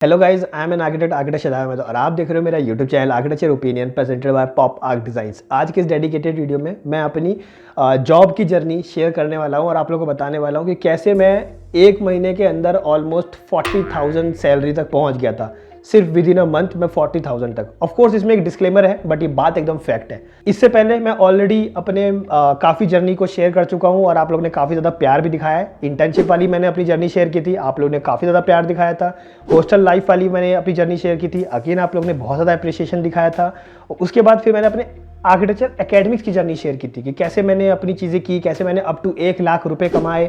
Hello guys, I am an architect Shadab Ahmed और आप देख रहे हो मेरा YouTube channel architecture opinion presented by Pop Arc designs. आज के इस डेडिकेटेड वीडियो में मैं अपनी जॉब की जर्नी शेयर करने वाला हूं और आप लोगों को बताने वाला हूं कि कैसे मैं एक महीने के अंदर ऑलमोस्ट 40,000 सैलरी तक पहुंच गया था। सिर्फ विद इन अ मंथ में 40,000 तक। ऑफ कोर्स इसमें एक डिस्क्लेमर है, बट ये बात एकदम फैक्ट है। इससे पहले मैं ऑलरेडी अपने काफ़ी जर्नी को शेयर कर चुका हूँ और आप लोगों ने काफ़ी ज़्यादा प्यार भी दिखाया है। इंटर्नशिप वाली मैंने अपनी जर्नी शेयर की थी, आप लोगों ने काफ़ी ज़्यादा प्यार दिखाया था। हॉस्टल लाइफ वाली मैंने अपनी जर्नी शेयर की थी, अगेन आप लोगों ने बहुत ज़्यादा अप्रिशिएशन दिखाया था। उसके बाद फिर मैंने अपने आर्किटेक्चर एकेडमिक्स की जर्नी शेयर की थी कि कैसे मैंने अपनी चीज़ें की, कैसे मैंने अप टू 1 लाख रुपए कमाए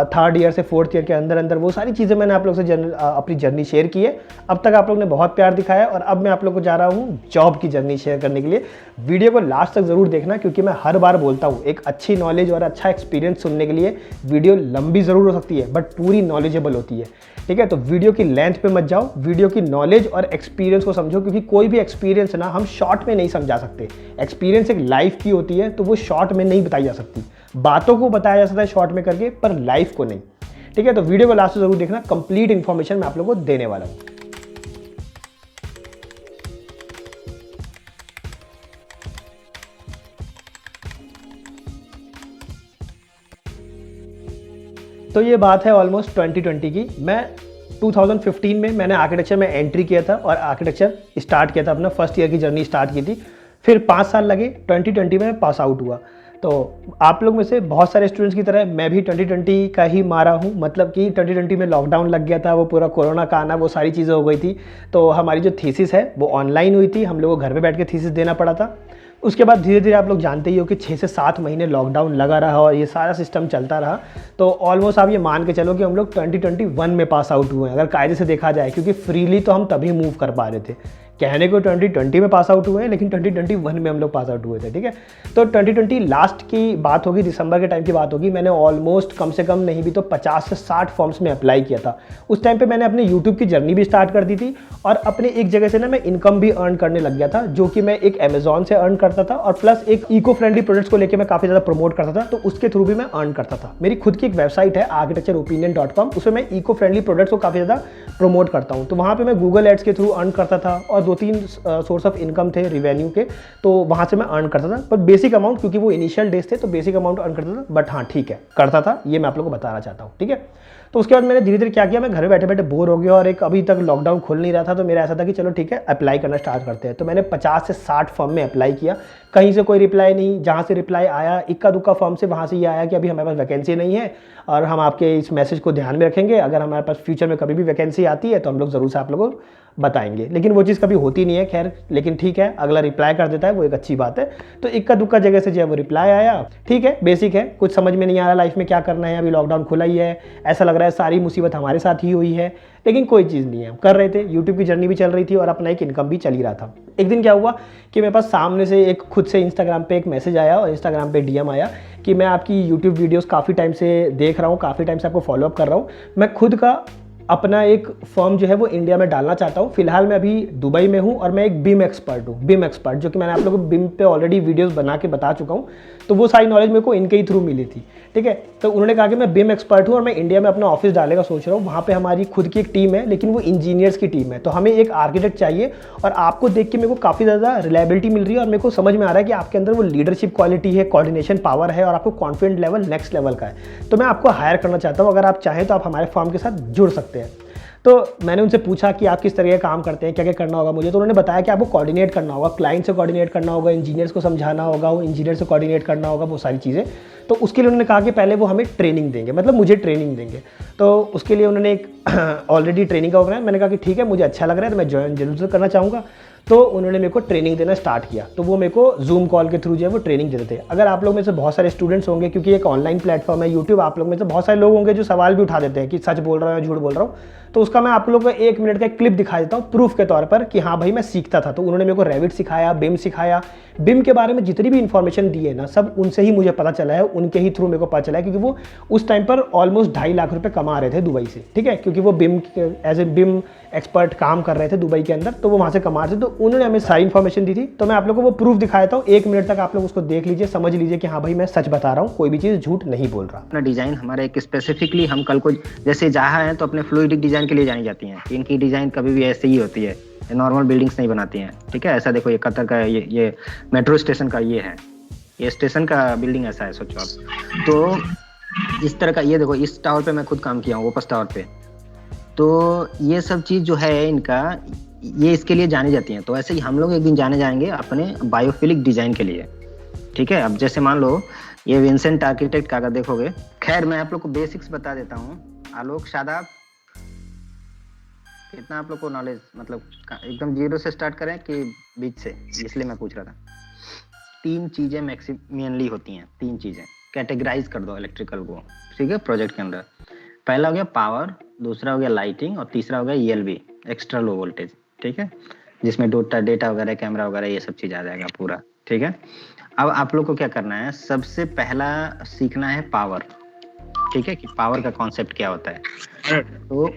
थर्ड ईयर से फोर्थ ईयर के अंदर अंदर। वो सारी चीज़ें मैंने आप लोग से अपनी जर्नी शेयर की है। अब तक आप लोगों ने बहुत प्यार दिखाया और अब मैं आप लोग को जा रहा हूँ जॉब की जर्नी शेयर करने के लिए। वीडियो को लास्ट तक ज़रूर देखना, क्योंकि मैं हर बार बोलता हूँ एक अच्छी नॉलेज और अच्छा एक्सपीरियंस सुनने के लिए वीडियो लंबी ज़रूर हो सकती है, बट पूरी नॉलेजेबल होती है। ठीक है, तो वीडियो की लेंथ पे मत जाओ, वीडियो की नॉलेज और एक्सपीरियंस को समझो, क्योंकि कोई भी एक्सपीरियंस ना हम शॉर्ट में नहीं समझा सकते। एक्सपीरियंस एक लाइफ की होती है, तो वो शॉर्ट में नहीं बताई जा सकती। बातों को बताया जा सकता है शॉर्ट में करके, पर लाइफ को नहीं। ठीक है, तो वीडियो को लास्ट में जरूर देखना, कंप्लीट इंफॉर्मेशन मैं आप लोगों को देने वाला हूं। तो ये बात है ऑलमोस्ट 2020 की। मैं 2015 में मैंने आर्किटेक्चर में एंट्री किया था और आर्किटेक्चर स्टार्ट किया था, अपना फर्स्ट ईयर की जर्नी स्टार्ट की थी। फिर 5 साल लगे, 2020 में पास आउट हुआ। तो आप लोग में से बहुत सारे स्टूडेंट्स की तरह मैं भी 2020 का ही मारा हूँ। मतलब कि 2020 में लॉकडाउन लग गया था, वो पूरा कोरोना का आना, वो सारी चीज़ें हो गई थी। तो हमारी जो थीसिस है वो ऑनलाइन हुई थी, हम लोगों को घर पे बैठ के थीसिस देना पड़ा था। उसके बाद धीरे धीरे आप लोग जानते ही हो कि 6 से 7 महीने लॉकडाउन लगा रहा और ये सारा सिस्टम चलता रहा। तो ऑलमोस्ट आप ये मान के चलो कि हम लोग 2021 में पास आउट हुए हैं, अगर कायदे से देखा जाए, क्योंकि फ्रीली तो हम तभी मूव कर पा रहे थे। कहने को 2020 में पास आउट हुए हैं, लेकिन 2021 में हम लोग पास आउट हुए थे। ठीक है, तो 2020 लास्ट की बात होगी, दिसंबर के टाइम की बात होगी। मैंने ऑलमोस्ट कम से कम नहीं भी तो 50 से 60 फॉर्म्स में अप्लाई किया था। उस टाइम पे मैंने अपने यूट्यूब की जर्नी भी स्टार्ट कर दी थी और अपने एक जगह से ना मैं इनकम भी अर्न करने लग गया था, जो कि मैं एक अमेजॉन से अर्न करता था और प्लस एक इको फ्रेंडली प्रोडक्ट्स को लेकर मैं काफ़ी ज़्यादा प्रमोट करता था। तो उसके थ्रू भी मैं अर्न करता था। मेरी खुद की एक वेबसाइट है architectureopinion.com, उसमें मैं इको फ्रेंडली प्रोडक्ट्स को काफ़ी ज़्यादा प्रमोट करता हूँ। तो वहाँ पे मैं गूगल एड्स के थ्रू अर्न करता था और 2-3 सोर्स ऑफ इनकम थे रिवेन्यू के, तो वहाँ से मैं अर्न करता था। पर बेसिक अमाउंट, क्योंकि वो इनिशियल डेज थे, तो बेसिक अमाउंट अर्न करता था। बट हाँ ठीक है, करता था, ये मैं आप लोगों को बताना चाहता हूँ। ठीक है, तो उसके बाद मैंने धीरे धीरे क्या किया, मैं घर में बैठे बैठे बोर हो गया और एक अभी तक लॉकडाउन खुल नहीं रहा था। तो मेरा ऐसा था कि चलो ठीक है, अप्लाई करना स्टार्ट करते हैं। तो मैंने 50 से 60 फॉर्म में अप्लाई किया, कहीं से कोई रिप्लाई नहीं। जहाँ से रिप्लाई आया, इक्का दुक्का फॉर्म से, वहाँ से ये आया कि अभी हमारे पास वैकेंसी नहीं है और हम आपके इस मैसेज को ध्यान में रखेंगे, अगर हमारे पास फ्यूचर में कभी भी वैकेंसी आती है तो हम लोग ज़रूर से आप लोगों को बताएंगे। लेकिन वो चीज़ कभी होती नहीं है, खैर, लेकिन ठीक है, अगला रिप्लाई कर देता है, वो एक अच्छी बात है। तो इक्का दुक्का जगह से जो है वो रिप्लाई आया। ठीक है, बेसिक है, कुछ समझ में नहीं आ रहा लाइफ में क्या करना है, अभी लॉकडाउन खुला ही है, ऐसा लग रहा है सारी मुसीबत हमारे साथ ही हुई है, लेकिन कोई चीज़ नहीं है, हम कर रहे थे। यूट्यूब की जर्नी भी चल रही थी और अपना एक इनकम भी चल ही रहा था। एक दिन क्या हुआ कि मेरे पास सामने से एक खुद से इंस्टाग्राम पे एक मैसेज आया और इंस्टाग्राम पे डीएम आया कि मैं आपकी यूट्यूब वीडियोस काफ़ी टाइम से देख रहा हूँ, काफ़ी टाइम से आपको फॉलोअप कर रहा हूँ। मैं खुद का अपना एक फर्म जो है वो इंडिया में डालना चाहता हूँ। फिलहाल मैं अभी दुबई में हूँ और मैं एक बिम एक्सपर्ट हूँ। बिम एक्सपर्ट, जो कि मैंने आप लोगों को बिम पे ऑलरेडी वीडियोस बना के बता चुका हूँ। तो वो सारी नॉलेज मेरे को इनके ही थ्रू मिली थी। ठीक है, तो उन्होंने कहा कि मैं बिम एक्सपर्ट हूँ और मैं इंडिया में अपना ऑफिस डालने का सोच रहा हूँ। वहाँ पे हमारी खुद की एक टीम है, लेकिन वो इंजीनियर्स की टीम है। तो हमें एक आर्किटेक्ट चाहिए और आपको देख के मेरे को काफ़ी ज़्यादा रिलायबिलिटी मिल रही है और मेरे को समझ में आ रहा है कि आपके अंदर वो लीडरशिप क्वालिटी है, कोऑर्डिनेशन पावर है और आपको कॉन्फिडेंट लेवल नेक्स्ट लेवल का है। तो मैं आपको हायर करना चाहता हूँ, अगर आप चाहें तो आप हमारे फर्म के साथ जुड़ सकते हैं। तो मैंने उनसे पूछा कि आप किस तरह का काम करते हैं, क्या क्या करना होगा मुझे। तो उन्होंने बताया कि आपको कोऑर्डिनेट करना होगा, क्लाइंट से कोऑर्डिनेट करना होगा, इंजीनियर्स को समझाना होगा, वो इंजीनियर से कोऑर्डिनेट करना होगा, वो सारी चीज़ें। तो उसके लिए उन्होंने कहा कि पहले वो हमें ट्रेनिंग देंगे, मतलब मुझे ट्रेनिंग देंगे। तो उसके लिए उन्होंने एक ऑलरेडी ट्रेनिंग का ऑर्गेनाइज, मैंने कहा कि ठीक है, मुझे अच्छा लग रहा है, तो मैं ज्वाइन जरूर करना चाहूँगा। तो उन्होंने मेरे को ट्रेनिंग देना स्टार्ट किया। तो वो मेरे को जूम कॉल के थ्रू जो है वो ट्रेनिंग देते थे। अगर आप लोग में से बहुत सारे स्टूडेंट्स होंगे, क्योंकि एक ऑनलाइन प्लेटफॉर्म है यूट्यूब, आप लोग में से बहुत सारे लोग होंगे जो सवाल भी उठा देते हैं कि सच बोल रहा हूँ या झूठ बोल रहा हूँ। तो उसका मैं आप लोगों को 1 मिनट का एक क्लिप दिखा देता हूँ प्रूफ के तौर पर कि हाँ भाई मैं सीखता था। तो उन्होंने मेरे को रेविट सिखाया, बिम सिखाया। बिम के बारे में जितनी भी इंफॉर्मेशन दी है ना, सब उनसे ही मुझे पता चला है, उनके ही थ्रू मेरे को पता चला है, क्योंकि वो उस टाइम पर ऑलमोस्ट 2.5 लाख रुपए कमा रहे थे दुबई से। ठीक है, क्योंकि वो बिम एज ए बिम एक्सपर्ट काम कर रहे थे दुबई के अंदर, तो वो वहाँ से कमा रहे थे, तो उन्होंने हमें सारी इन्फॉर्मेशन दी थी। तो मैं आप लोगों को वो प्रूफ दिखाया था, 1 मिनट तक आप लोग उसको देख लीजिए, समझ लीजिए कि हाँ भाई मैं सच बता रहा हूँ, कोई भी चीज़ झूठ नहीं बोल रहा। अपना डिजाइन हमारा एक स्पेसिफिकली हम कल को जैसे जहाँ है तो अपने फ्लूइडिक डिजाइन के लिए जानी जाती हैं। इनकी डिजाइन कभी भी ऐसे ही होती है, नॉर्मल बिल्डिंग्स नहीं बनाती हैं, ठीक है। ऐसा देखो ये कतर का ये मेट्रो स्टेशन का ये है, ये स्टेशन का बिल्डिंग ऐसा है, सोचो आप। तो इस तरह का ये देखो, इस टावर पे मैं खुद काम किया हूँ, ओपस टावर पे। तो ये सब चीज जो है इनका, ये इसके लिए जानी जाती हैं। तो ऐसे ही हम लोग एक दिन जाने जाएंगे अपने बायोफिलिक डिजाइन के लिए, ठीक है। अब जैसे मान लो ये विंसेंट आर्किटेक्ट का अगर देखोगे, खैर मैं आप लोग को बेसिक्स बता देता हूँ। आलोक, शादाब, कितना आप लोग को नॉलेज, मतलब एकदम जीरो से स्टार्ट करें कि बीच से, इसलिए मैं पूछ रहा था। 3 चीजें मैक्सिमली होती हैं, 3 चीजें कैटेगराइज कर दो इलेक्ट्रिकल को, ठीक है, प्रोजेक्ट के अंदर। पहला हो गया पावर, दूसरा हो गया लाइटिंग, और तीसरा हो गया ELV, एक्स्ट्रा लो वोल्टेज, ठीक है, जिसमें डेटा वगैरह, कैमरा वगैरह, ये सब चीज आ जाएगा पूरा, ठीक है। अब आप लोग को क्या करना है, सबसे पहला सीखना है पावर, ठीक है, कि पावर का कॉन्सेप्ट क्या होता है। तो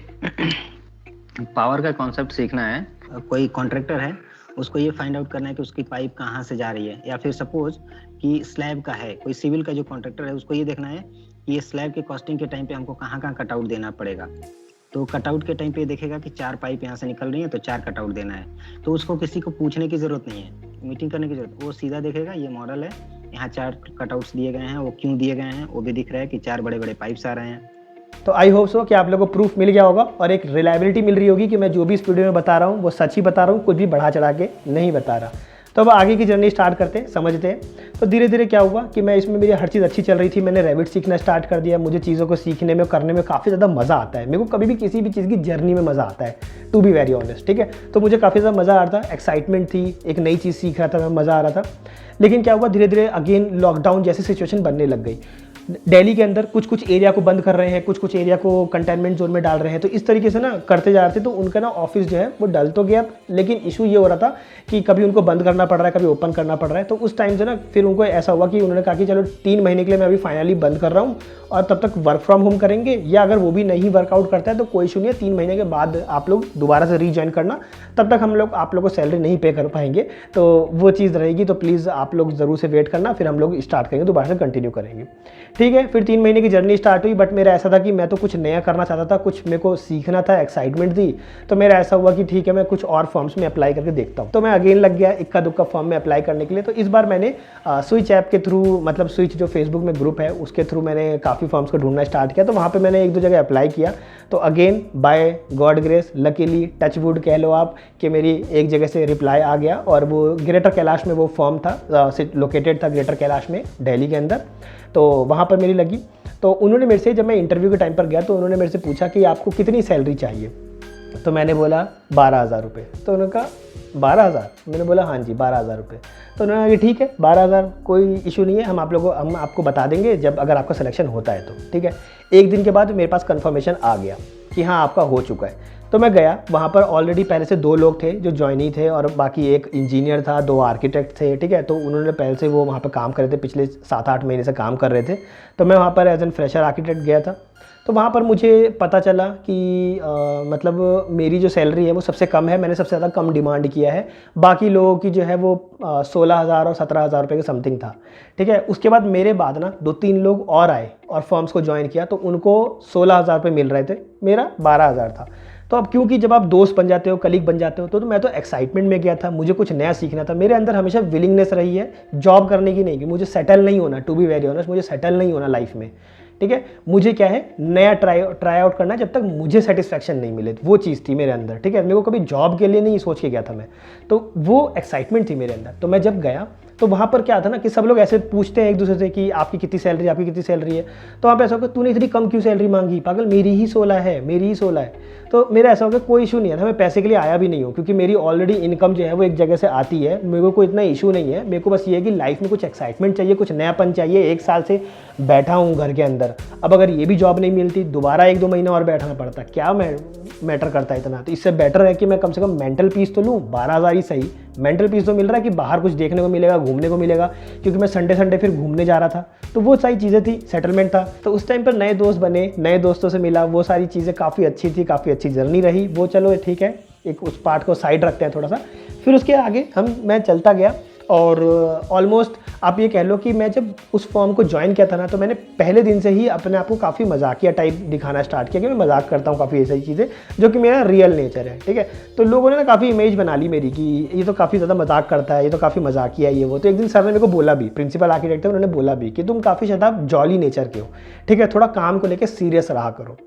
पावर का कॉन्सेप्ट सीखना है। कोई कॉन्ट्रैक्टर है, उसको ये फाइंड आउट करना है कि उसकी पाइप कहाँ से जा रही है, या फिर सपोज कि स्लैब का है, कोई सिविल का जो कॉन्ट्रैक्टर है, उसको ये देखना है कि ये स्लैब के कॉस्टिंग के टाइम पे हमको कहाँ कहाँ कटआउट देना पड़ेगा। तो कटआउट के टाइम पे देखेगा कि 4 पाइप यहाँ से निकल रही है, तो 4 कटआउट देना है। तो उसको किसी को पूछने की जरूरत नहीं है, मीटिंग करने की जरूरत, वो सीधा देखेगा ये मॉडल है, यहाँ 4 कटआउट्स दिए गए हैं, वो क्यों दिए गए हैं वो भी दिख रहा है कि 4 बड़े बड़े पाइप्स आ रहे हैं। तो आई होप सो कि आप लोगों को प्रूफ मिल गया होगा और एक रिलायबिलिटी मिल रही होगी कि मैं जो भी इस वीडियो में बता रहा हूँ वो सच ही बता रहा हूँ, कुछ भी बढ़ा चढ़ा के नहीं बता रहा। तो अब आगे की जर्नी स्टार्ट करते हैं, समझते हैं। तो धीरे धीरे क्या हुआ कि मैं इसमें, मेरी हर चीज़ अच्छी चल रही थी, मैंने रेविट सीखना स्टार्ट कर दिया। मुझे चीज़ों को सीखने में, करने में काफ़ी ज़्यादा मज़ा आता है। मेरे को कभी भी किसी भी चीज़ की जर्नी में मज़ा आता है, टू बी वेरी ऑनेस्ट, ठीक है। तो मुझे काफ़ी ज़्यादा मज़ा आ रहा था, एक्साइटमेंट थी, एक नई चीज़ सीख रहा था, मज़ा आ रहा था। लेकिन क्या हुआ, धीरे धीरे अगेन लॉकडाउन जैसी सिचुएशन बनने लग गई। दिल्ली के अंदर कुछ कुछ एरिया को बंद कर रहे हैं, कुछ कुछ एरिया को कंटेनमेंट जोन में डाल रहे हैं। तो इस तरीके से ना करते जा रहे थे, तो उनका ना ऑफिस जो है वो डल तो गया, लेकिन इशू ये हो रहा था कि कभी उनको बंद करना पड़ रहा है, कभी ओपन करना पड़ रहा है। तो उस टाइम से ना फिर उनको ऐसा हुआ कि उन्होंने कहा कि चलो 3 महीने के लिए मैं अभी फाइनली बंद कर रहा हूँ, और तब तक वर्क फ्रॉम होम करेंगे, या अगर वो भी नहीं वर्कआउट करता है तो कोई इशू नहीं है, 3 महीने के बाद आप लोग दोबारा से रीज्वाइन करना, तब तक हम लोग आप लोग को सैलरी नहीं पे कर पाएंगे, तो वो चीज़ रहेगी। तो प्लीज़ आप लोग ज़रूर से वेट करना, फिर हम लोग स्टार्ट करेंगे, दोबारा से कंटिन्यू करेंगे, ठीक है। फिर 3 महीने की जर्नी स्टार्ट हुई, बट मेरा ऐसा था कि मैं तो कुछ नया करना चाहता था, कुछ मेरे को सीखना था, एक्साइटमेंट थी। तो मेरा ऐसा हुआ कि ठीक है, मैं कुछ और फॉर्म्स में अप्लाई करके देखता हूँ। तो मैं अगेन लग गया इक्का दुक्का फॉर्म में अप्लाई करने के लिए। तो इस बार मैंने स्विच ऐप के थ्रू, मतलब स्विच जो फेसबुक में ग्रुप है उसके थ्रू मैंने काफ़ी फॉर्म्स को ढूंढना स्टार्ट किया। तो वहाँ पर मैंने 1-2 जगह अप्लाई किया। तो again by God grace, luckily, touchwood कह लो आप, कि मेरी एक जगह से रिप्लाई आ गया, और वो ग्रेटर कैलाश में वो फॉर्म था, लोकेटेड था ग्रेटर कैलाश में, दिल्ली के अंदर। तो वहाँ पर मेरी लगी। तो उन्होंने मेरे से, जब मैं इंटरव्यू के टाइम पर गया, तो उन्होंने मेरे से पूछा कि आपको कितनी सैलरी चाहिए। तो मैंने बोला 12,000 रुपये। तो उन्होंने कहा 12,000? मैंने बोला हाँ जी 12,000 रुपये। तो उन्होंने कहा ठीक है 12,000 कोई इशू नहीं है, हम आपको बता देंगे जब अगर आपका सिलेक्शन होता है तो, ठीक है। एक दिन के बाद मेरे पास कन्फर्मेशन आ गया कि हाँ आपका हो चुका है। तो मैं गया, वहाँ पर ऑलरेडी पहले से 2 लोग थे जो ज्वाइनी थे, और बाकी एक इंजीनियर था, 2 आर्किटेक्ट थे, ठीक है। तो उन्होंने पहले से वो वहाँ पर काम कर रहे थे, पिछले 7-8 महीने से काम कर रहे थे। तो मैं वहाँ पर एज एन फ्रेशर आर्किटेक्ट गया था। तो वहाँ पर मुझे पता चला कि मतलब मेरी जो सैलरी है वो सबसे कम है, मैंने सबसे ज़्यादा कम डिमांड किया है। बाकी लोगों की जो है वो 16,000 और 17,000 रुपये के समथिंग था, ठीक है। उसके बाद मेरे बाद ना 2-3 लोग और आए और फर्म्स को ज्वाइन किया, तो उनको 16,000 रुपये मिल रहे थे, मेरा 12,000 था। तो अब क्योंकि जब आप दोस्त बन जाते हो, कलीग बन जाते हो, तो मैं तो एक्साइटमेंट में गया था, मुझे कुछ नया सीखना था। मेरे अंदर हमेशा विलिंगनेस रही है जॉब करने की, नहीं कि मुझे सेटल नहीं होना, टू बी वेरी ऑनेस्ट, मुझे सेटल नहीं होना लाइफ में, ठीक है। मुझे क्या है, नया ट्राई आउट करना है जब तक मुझे सेटिस्फैक्शन नहीं मिले। वो चीज़ थी मेरे अंदर, ठीक है। मेरे को कभी जॉब के लिए नहीं सोच के गया था मैं, तो वो एक्साइटमेंट थी मेरे अंदर। तो मैं जब गया तो वहाँ पर क्या था ना कि सब लोग ऐसे पूछते हैं एक दूसरे से कि आपकी कितनी सैलरी, आपकी कितनी सैलरी है। तो वहाँ पे ऐसा होगा तूने इतनी कम क्यों सैलरी मांगी, पागल मेरी ही 16 है, मेरी ही 16 है। तो मेरा ऐसा होगा कोई इशू नहीं है था, मैं पैसे के लिए आया भी नहीं हूँ, क्योंकि मेरी ऑलरेडी इनकम जो है वो एक जगह से आती है, मेरे को कोई इतना इशू नहीं है। मेरे को बस ये है कि लाइफ में कुछ एक्साइटमेंट चाहिए, कुछ नयापन चाहिए। 1 साल से बैठा हूँ घर के अंदर, अब अगर ये भी जॉब नहीं मिलती दोबारा 1-2 महीना और बैठना पड़ता, क्या मैटर करता है इतना। तो इससे बेटर है कि मैं कम से कम मेंटल पीस तो लूँ, 12,000 ही सही, मेंटल पीस तो मिल रहा है कि बाहर कुछ देखने को मिलेगा, घूमने को मिलेगा, क्योंकि मैं संडे फिर घूमने जा रहा था, तो वो सारी चीज़ें थी, सेटलमेंट था। तो उस टाइम पर नए दोस्त बने, नए दोस्तों से मिला, वो सारी चीज़ें काफ़ी अच्छी थी, काफ़ी अच्छी जर्नी रही। वो चलो ठीक है, एक उस पार्ट को साइड रखते हैं थोड़ा सा। फिर उसके आगे मैं चलता गया और ऑलमोस्ट आप ये कह लो कि मैं जब उस फॉर्म को ज्वाइन किया था ना, तो मैंने पहले दिन से ही अपने आप को काफ़ी मजाकिया टाइप दिखाना स्टार्ट किया कि मैं मजाक करता हूँ काफ़ी ऐसी चीज़ें, जो कि मेरा रियल नेचर है, ठीक है। तो लोगों ने ना काफ़ी इमेज बना ली मेरी कि ये तो काफ़ी ज़्यादा मजाक करता है, ये तो काफ़ी मजाकिया है ये वो। तो एक दिन सर ने मेरे को बोला भी, प्रिंसिपल आर्किटेक्ट है, उन्होंने बोला भी कि तुम काफ़ी ज़्यादा जॉली नेचर के हो, ठीक है, थोड़ा काम को लेकर सीरियस रहा करो।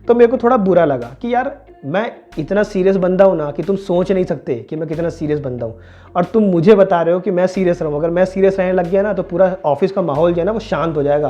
तो मेरे को थोड़ा बुरा लगा कि यार मैं इतना सीरियस बंदा हूँ ना कि तुम सोच नहीं सकते कि मैं कितना सीरियस बंदा हूँ, और तुम मुझे बता रहे हो कि मैं सीरियस रहूँ। अगर मैं सीरियस रहने लग गया ना तो पूरा ऑफिस का माहौल जो है ना वो शांत हो जाएगा।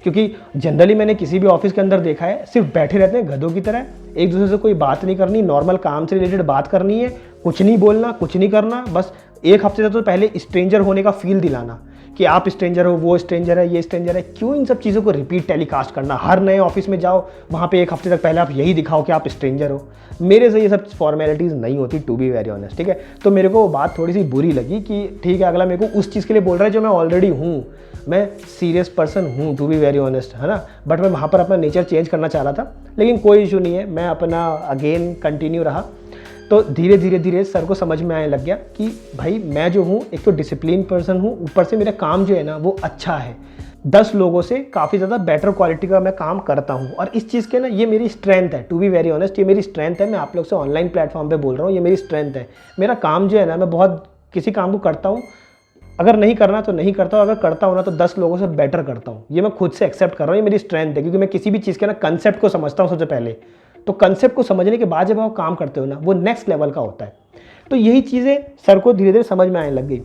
क्योंकि जनरली मैंने किसी भी ऑफिस के अंदर देखा है, सिर्फ बैठे रहते हैं गधों की तरह, एक दूसरे से कोई बात नहीं करनी, नॉर्मल काम से रिलेटेड बात करनी है, कुछ नहीं बोलना, कुछ नहीं करना, बस एक हफ्ते से तो पहले स्ट्रेंजर होने का फील दिलाना कि आप स्ट्रेंजर हो, वो स्ट्रेंजर है, ये स्ट्रेंजर है। क्यों इन सब चीज़ों को रिपीट टेलीकास्ट करना, हर नए ऑफिस में जाओ वहाँ पे एक हफ्ते तक पहले आप यही दिखाओ कि आप स्ट्रेंजर हो। मेरे से ये सब फॉर्मेलिटीज़ नहीं होती, टू बी वेरी ऑनेस्ट, ठीक है। तो मेरे को वो बात थोड़ी सी बुरी लगी कि ठीक है, अगला मेरे को उस चीज़ के लिए बोल रहा है जो मैं ऑलरेडी हूँ, मैं सीरियस पर्सन हूँ, टू बी वेरी ऑनेस्ट, है ना। बट मैं वहाँ पर अपना नेचर चेंज करना चाह रहा था, लेकिन कोई इशू नहीं है, मैं अपना अगेन कंटिन्यू रहा। तो धीरे धीरे सर को समझ में आने लग गया कि भाई मैं जो हूँ एक तो डिसिप्लिन पर्सन हूँ, ऊपर से मेरा काम जो है ना वो अच्छा है, 10 लोगों से काफ़ी ज़्यादा बेटर क्वालिटी का मैं काम करता हूँ, और इस चीज़ के ना ये मेरी स्ट्रेंथ है, टू बी वेरी ऑनेस्ट, ये मेरी स्ट्रेंथ है। मैं आप लोग से ऑनलाइन प्लेटफॉर्म पे बोल रहा हूँ, ये मेरी स्ट्रेंथ है। मेरा काम जो है ना, मैं बहुत किसी काम को करता हूँ, अगर नहीं करना तो नहीं करता हूँ, अगर करता हूँ ना तो 10 लोगों से बेटर करता हूँ। ये मैं खुद से एक्सेप्ट कर रहा हूँ, ये मेरी स्ट्रेंथ है, क्योंकि मैं किसी भी चीज़ के ना कंसेप्ट को समझता हूँ सबसे पहले। तो कंसेप्ट को समझने के बाद जब आप काम करते हो ना, वो नेक्स्ट लेवल का होता है। तो यही चीज़ें सर को धीरे धीरे समझ में आने लग गई।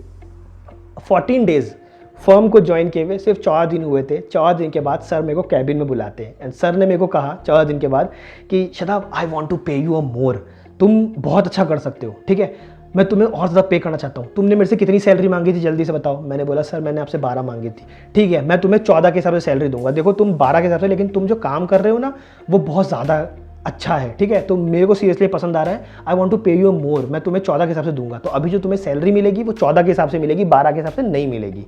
14 डेज़ फर्म को ज्वाइन किए हुए सिर्फ 14 दिन हुए थे। 14 दिन के बाद सर मेरे को कैबिन में बुलाते हैं, एंड सर ने मेरे को कहा 14 दिन के बाद कि Shadab, I want to pay you a मोर, तुम बहुत अच्छा कर सकते हो, ठीक है, मैं तुम्हें और ज़्यादा पे करना चाहता हूँ। तुमने मेरे से कितनी सैलरी मांगी थी, जल्दी से बताओ। मैंने बोला सर मैंने आपसे 12 मांगी थी। ठीक है, मैं तुम्हें 14 के हिसाब से सैलरी दूंगा। देखो तुम 12 के हिसाब से, लेकिन तुम जो काम कर रहे हो ना वो बहुत ज़्यादा अच्छा है, ठीक है, तो मेरे को सीरियसली पसंद आ रहा है। आई want to pay you more, मैं तुम्हें 14 के हिसाब से दूंगा। तो अभी जो तुम्हें सैलरी मिलेगी वो 14 के हिसाब से मिलेगी, 12 के हिसाब से नहीं मिलेगी,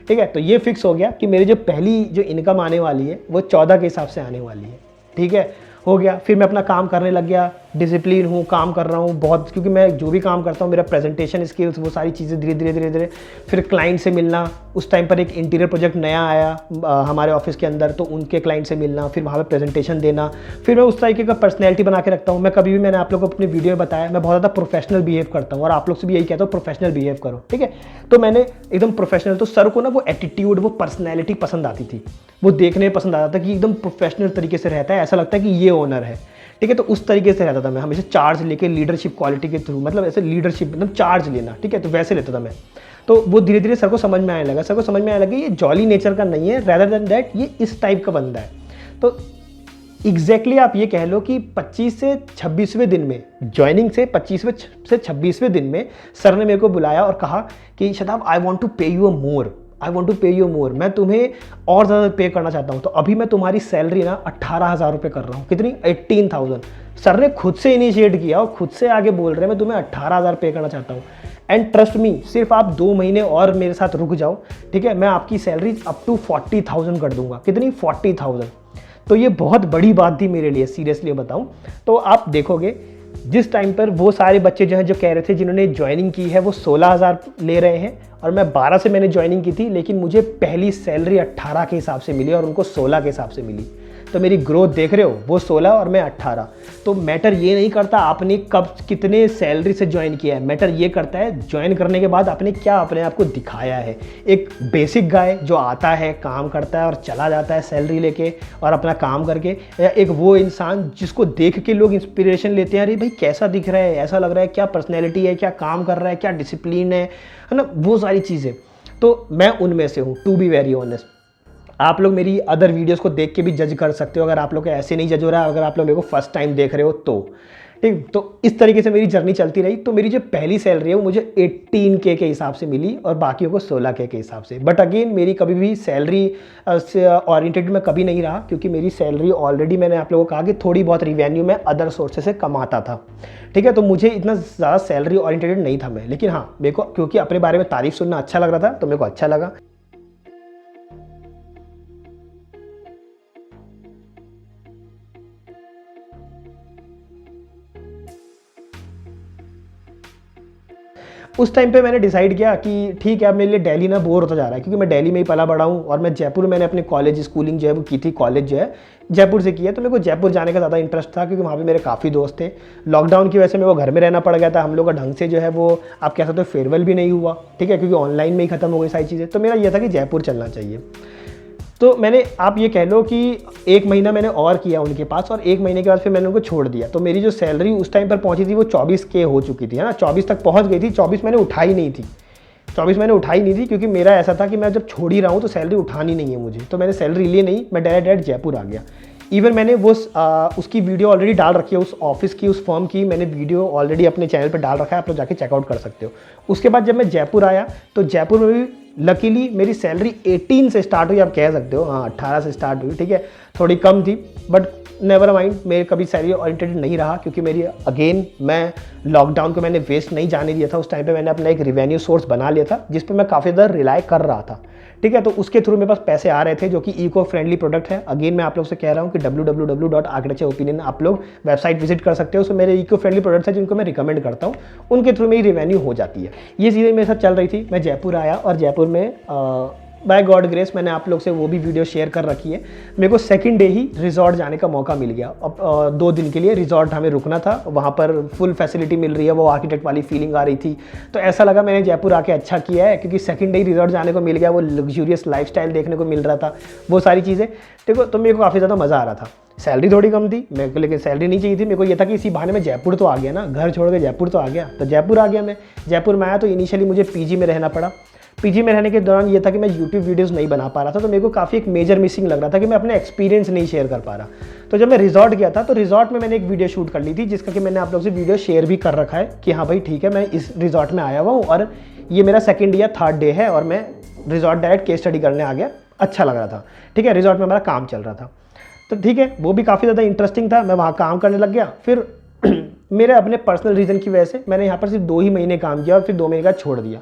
ठीक है। तो ये फिक्स हो गया कि मेरी जो पहली जो इनकम आने वाली है वो 14 के हिसाब से आने वाली है, ठीक है, हो गया। फिर मैं अपना काम करने लग गया, डिसिप्लिन हूँ, काम कर रहा हूँ बहुत, क्योंकि मैं जो भी काम करता हूँ मेरा प्रेजेंटेशन स्किल्स, वो सारी चीज़ें धीरे धीरे। फिर क्लाइंट से मिलना, उस टाइम पर एक इंटीरियर प्रोजेक्ट नया आया हमारे ऑफिस के अंदर, तो उनके क्लाइंट से मिलना, फिर वहाँ पर प्रेजेंटेशन देना। फिर मैं उस तरीके का पर्सनैलिटी बना के रखता हूँ। मैं कभी भी, मैंने आप लोग को अपनी वीडियो में बताया, मैं बहुत ज़्यादा प्रोफेशनल बिहेव करता हूँ, और आप लोग से भी यही कहता हूँ प्रोफेशनल बिहेव करो, ठीक है। तो मैंने एकदम प्रोफेशनल, तो सर को ना वो एटीट्यूड, वो पर्सनैलिटी पसंद आती थी, वो देखने में पसंद आता था कि एकदम प्रोफेशनल तरीके से रहता है, ऐसा लगता है कि ये ओनर है, ठीक है। तो उस तरीके से रहता था मैं, हमेशा चार्ज लेके लीडरशिप क्वालिटी के थ्रू, मतलब ऐसे लीडरशिप मतलब चार्ज लेना, ठीक है, तो वैसे लेता था मैं। तो वो धीरे धीरे सर को समझ में आने लगा, सर को समझ में आने लगा ये जॉली नेचर का नहीं है, रैदर देन दैट ये इस टाइप का बंदा है। तो एग्जैक्टली आप ये कह लो कि 25 से 26वें दिन में, ज्वाइनिंग से 25वें से 26वें दिन में सर ने मेरे को बुलाया और कहा कि Shadab, I want to pay you a more, I want to pay you more, मैं तुम्हें और ज़्यादा पे करना चाहता हूँ। तो अभी मैं तुम्हारी सैलरी ना 18,000 रुपये कर रहा हूँ। कितनी? 18,000। सर ने खुद से इनिशिएट किया और खुद से आगे बोल रहे हैं मैं तुम्हें 18,000 पे करना चाहता हूँ। एंड ट्रस्ट मी, सिर्फ आप 2 महीने और मेरे साथ रुक जाओ, ठीक है, मैं आपकी सैलरी अप टू 40,000 कर दूंगा। कितनी? 40,000। तो ये बहुत बड़ी बात थी मेरे लिए, सीरियसली बताऊँ तो। आप देखोगे जिस टाइम पर वो सारे बच्चे जो हैं, जो कह रहे थे जिन्होंने ज्वाइनिंग की है, वो 16,000 ले रहे हैं, और मैं 12 से मैंने ज्वाइनिंग की थी, लेकिन मुझे पहली सैलरी 18 के हिसाब से मिली और उनको 16 के हिसाब से मिली। तो मेरी ग्रोथ देख रहे हो, वो 16 और मैं 18। तो मैटर ये नहीं करता आपने कब कितने सैलरी से ज्वाइन किया है, मैटर ये करता है ज्वाइन करने के बाद आपने क्या अपने आप को दिखाया है। एक बेसिक गाय जो आता है, काम करता है और चला जाता है सैलरी लेके और अपना काम करके, या एक वो इंसान जिसको देख के लोग इंस्पिरेशन लेते हैं, अरे भाई कैसा दिख रहा है, ऐसा लग रहा है, क्या पर्सनैलिटी है, क्या काम कर रहा है, क्या डिसिप्लिन है ना, वो सारी चीज़ें। तो मैं उनमें से हूँ, टू बी वेरी ऑनेस्ट। आप लोग मेरी अदर वीडियोस को देख के भी जज कर सकते हो, अगर आप लोग को ऐसे नहीं जज हो रहा है, अगर आप लोग मेरे को फर्स्ट टाइम देख रहे हो तो, ठीक। तो इस तरीके से मेरी जर्नी चलती रही। तो मेरी जो पहली सैलरी है वो मुझे 18K के हिसाब से मिली और बाकियों को 16K के हिसाब से। बट अगेन मेरी कभी भी सैलरी से ओरिएंटेड मैं कभी नहीं रहा, क्योंकि मेरी सैलरी ऑलरेडी, मैंने आप लोगों को कहा कि थोड़ी बहुत रिवेन्यू मैं अदर सोर्सेज से कमाता था। ठीक है, तो मुझे इतना ज़्यादा सैलरी ओरिएंटेड नहीं था मैं। लेकिन हाँ, मेरे को क्योंकि अपने बारे में तारीफ सुनना अच्छा लग रहा था तो मेरे को अच्छा लगा। उस टाइम पे मैंने डिसाइड किया कि ठीक है, अब मेरे लिए दिल्ली ना बोर होता जा रहा है, क्योंकि मैं दिल्ली में ही पला बड़ा हूँ और मैं जयपुर में मैंने अपने कॉलेज स्कूलिंग जो है वो की थी, कॉलेज जो है जयपुर से किया। तो मेरे को जयपुर जाने का ज़्यादा इंटरेस्ट था, क्योंकि वहाँ पे मेरे काफ़ी दोस्त थे। लॉकडाउन की वजह से मेरे को घर में रहना पड़ गया था। हम लोग का ढंग से जो है वो आप कह सकते हो फेयरवेल भी नहीं हुआ, ठीक है, क्योंकि ऑनलाइन में ही खत्म हो गई सारी चीज़ें। तो मेरा ये था कि जयपुर चलना चाहिए। तो मैंने, आप ये कह लो कि 1 महीना मैंने और किया उनके पास, और 1 महीने के बाद फिर मैंने उनको छोड़ दिया। तो मेरी जो सैलरी उस टाइम पर पहुंची थी वो 24K हो चुकी थी, है ना, 24 तक पहुंच गई थी। 24 मैंने उठाई नहीं थी, 24 मैंने उठाई नहीं थी, क्योंकि मेरा ऐसा था कि मैं जब छोड़ ही रहा हूँ तो सैलरी उठानी नहीं है मुझे। तो मैंने सैलरी ली नहीं, मैं डायरेक्ट जयपुर आ गया। इवन मैंने वो उसकी वीडियो ऑलरेडी डाल रखी है, उस ऑफिस की, उस फर्म की मैंने वीडियो ऑलरेडी अपने चैनल पर डाल रखा है, आप लोग जाके चेकआउट कर सकते हो। उसके बाद जब मैं जयपुर आया तो जयपुर में भी लकीली मेरी सैलरी 18 से स्टार्ट हुई, आप कह सकते हो, हाँ 18 से स्टार्ट हुई, ठीक है, थोड़ी कम थी बट नेवर माइंड, मेरे कभी सैलरी ओरिएंटेड नहीं रहा, क्योंकि मेरी अगेन, मैं लॉकडाउन को मैंने वेस्ट नहीं जाने दिया था। उस टाइम पे मैंने अपना एक रिवेन्यू सोर्स बना लिया था, जिस पे मैं काफ़ी ज़्यादा रिलाई कर रहा था, ठीक है। तो उसके थ्रू मेरे पास पैसे आ रहे थे, जो कि इको फ्रेंडली प्रोडक्ट है। अगेन मैं आप लोग से कह रहा हूँ कि www.architectureopinion आप लोग वेबसाइट विजिट कर सकते हो। उसमें मेरे इको फ्रेंडली प्रोडक्ट्स हैं जिनको मैं रिकमेंड करता हूँ, उनके थ्रू मेरी रिवेन्यू हो जाती है। ये चीज़ें मेरे साथ चल रही थी। मैं जयपुर आया और जयपुर में बाय गॉड ग्रेस मैंने आप लोग से वो भी वीडियो शेयर कर रखी है। मेरे को सेकंड डे ही रिजॉर्ट जाने का मौका मिल गया। अब 2 दिन के लिए रिजॉर्ट हमें रुकना था, वहाँ पर फुल फैसिलिटी मिल रही है, वो आर्किटेक्ट वाली फीलिंग आ रही थी। तो ऐसा लगा मैंने जयपुर आके अच्छा किया है, क्योंकि सेकंड डे ही रिजॉर्ट जाने को मिल गया, वो लग्जूरियस लाइफस्टाइल देखने को मिल रहा था, वो सारी चीज़ें, ठीक है। तो मेरे को काफ़ी ज़्यादा मज़ा आ रहा था। सैलरी थोड़ी कम थी मेरे को, लेकिन सैलरी नहीं चाहिए थी मेरे को। ये था कि इसी बहाने में जयपुर तो आ गया ना, घर छोड़ के जयपुर तो आ गया। तो जयपुर आ गया मैं। जयपुर में आया तो इनिशियली मुझे पीजी में रहना पड़ा। पीजी में रहने के दौरान ये था कि मैं यूट्यूब वीडियोस नहीं बना पा रहा था, तो मेरे को काफ़ी एक मेजर मिसिंग लग रहा था कि मैं अपने एक्सपीरियंस नहीं शेयर कर पा रहा। तो जब मैं रिजॉर्ट गया था तो रिजॉर्ट में मैंने एक वीडियो शूट कर ली थी, जिसका कि मैंने आप लोग से वीडियो शेयर भी कर रखा है कि हाँ भाई ठीक है, मैं इस रिजॉर्ट में आया हुआ हूँ और ये मेरा 2nd या 3rd डे है और मैं रिजॉर्ट डायरेक्ट केस स्टडी करने आ गया। अच्छा लग रहा था, ठीक है। रिजॉर्ट में हमारा काम चल रहा था, तो ठीक है, वो भी काफ़ी ज़्यादा इंटरेस्टिंग था। मैं वहाँ काम करने लग गया। फिर मेरे अपने पर्सनल रीज़न की वजह से मैंने यहाँ पर सिर्फ 2 ही महीने काम किया और फिर 2 महीने का छोड़ दिया,